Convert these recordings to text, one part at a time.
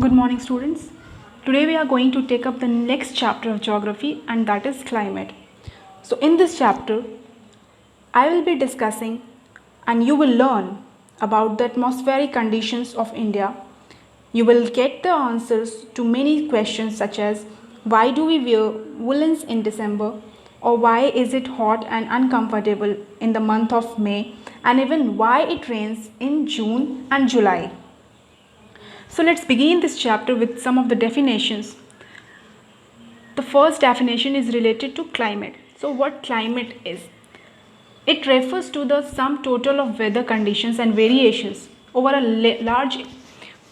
Good morning, students. Today we are going to take up the next chapter of geography, and that is climate. So in this chapter, I will be discussing and you will learn about the atmospheric conditions of India. You will get the answers to many questions such as why do we wear woolens in December, or why is it hot and uncomfortable in the month of May, and even why it rains in June and July. So let's begin this chapter with some of the definitions. The first definition is related to climate. So what climate is? It refers to the sum total of weather conditions and variations over a large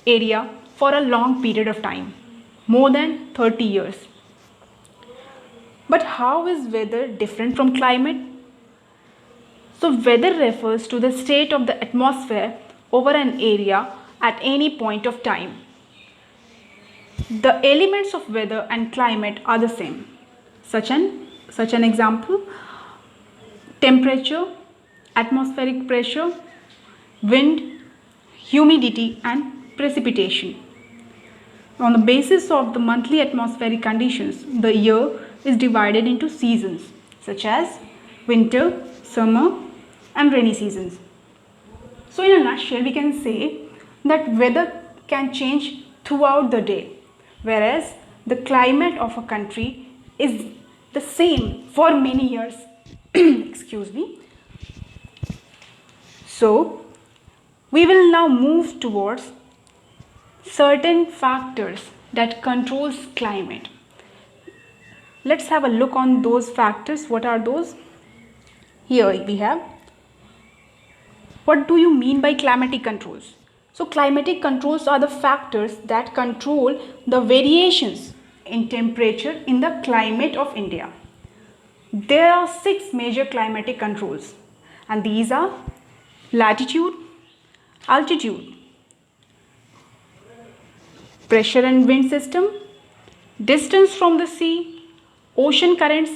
area for a long period of time, more than 30 years. But how is weather different from climate? So weather refers to the state of the atmosphere over an area at any point of time. The elements of weather and climate are the same. Such an example: temperature, atmospheric pressure, wind, humidity and precipitation. On the basis of the monthly atmospheric conditions, the year is divided into seasons such as winter, summer and rainy seasons. So in a nutshell, we can say that weather can change throughout the day, whereas the climate of a country is the same for many years. Excuse me. So we will now move towards certain factors that controls climate. Let's have a look on those factors. What are those? Here we have. What do you mean by climatic controls? So climatic controls are the factors that control the variations in temperature in the climate of India. There are 6 major climatic controls, and these are latitude, altitude, pressure and wind system, distance from the sea, ocean currents,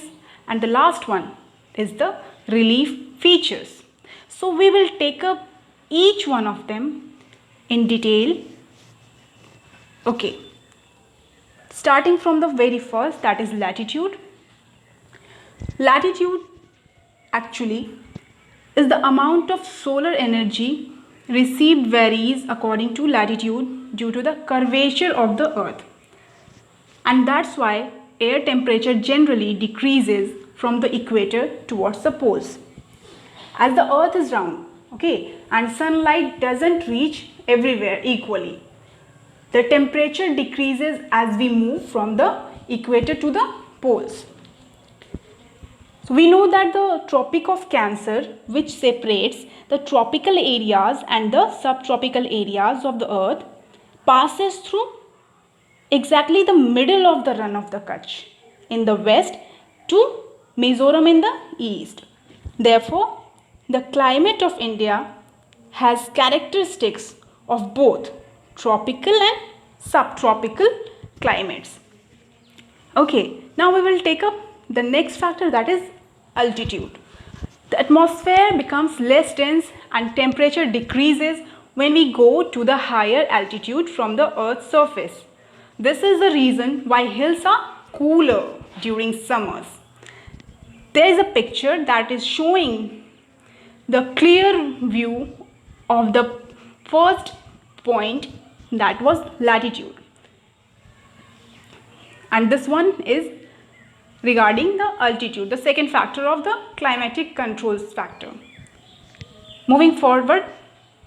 and the last one is the relief features. So we will take up each one of them in detail. Okay, starting from the very first, that is latitude. Latitude actually is the amount of solar energy received varies according to latitude due to the curvature of the earth, and that's why air temperature generally decreases from the equator towards the poles, as the earth is round, okay, and sunlight doesn't reach everywhere equally. The temperature decreases as we move from the equator to the poles. So we know that the Tropic of Cancer, which separates the tropical areas and the subtropical areas of the earth, passes through exactly the middle of the run of the Kutch in the west to Mizoram in the east. Therefore, the climate of India has characteristics of both tropical and subtropical climates. Okay, now we will take up the next factor, that is altitude. The atmosphere becomes less dense and temperature decreases when we go to the higher altitude from the earth's surface. This is the reason why hills are cooler during summers. There is a picture that is showing the clear view of the first point, that was latitude, and this one is regarding the altitude, the second factor of the climatic controls factor. Moving forward,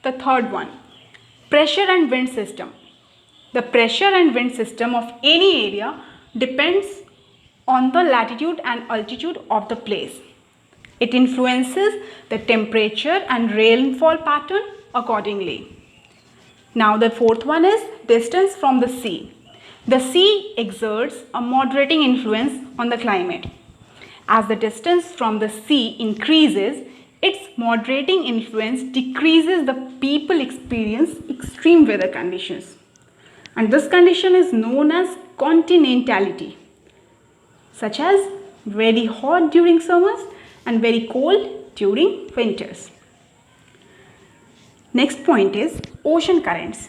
the third one, pressure and wind system. The pressure and wind system of any area depends on the latitude and altitude of the place. It influences the temperature and rainfall pattern accordingly. Now the fourth one is distance from the sea. The sea exerts a moderating influence on the climate. As the distance from the sea increases, its moderating influence decreases the people experience extreme weather conditions. And this condition is known as continentality, such as very hot during summers and very cold during winters. Next point is ocean currents.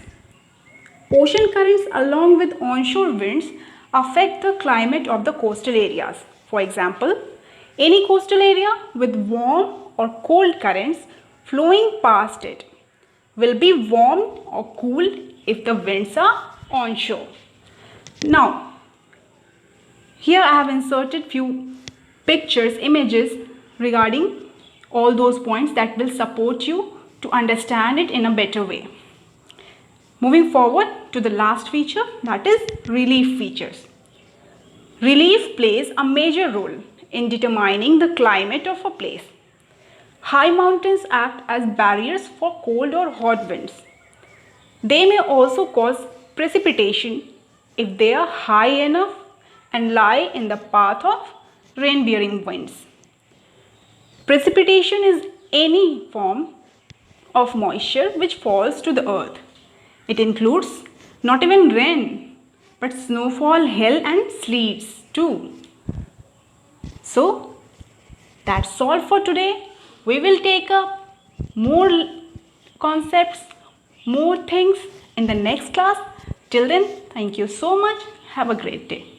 Ocean currents along with onshore winds affect the climate of the coastal areas. For example, any coastal area with warm or cold currents flowing past it will be warmed or cooled if the winds are onshore. Now, here I have inserted few pictures, images regarding all those points that will support you to understand it in a better way. Moving forward to the last feature, that is relief features. Relief plays a major role in determining the climate of a place. High mountains act as barriers for cold or hot winds. They may also cause precipitation if they are high enough and lie in the path of rain-bearing winds. Precipitation is any form of moisture which falls to the earth. It includes not even rain, but snowfall, hail and sleets too. So, that's all for today. We will take up more concepts, more things in the next class. Till then, thank you so much. Have a great day.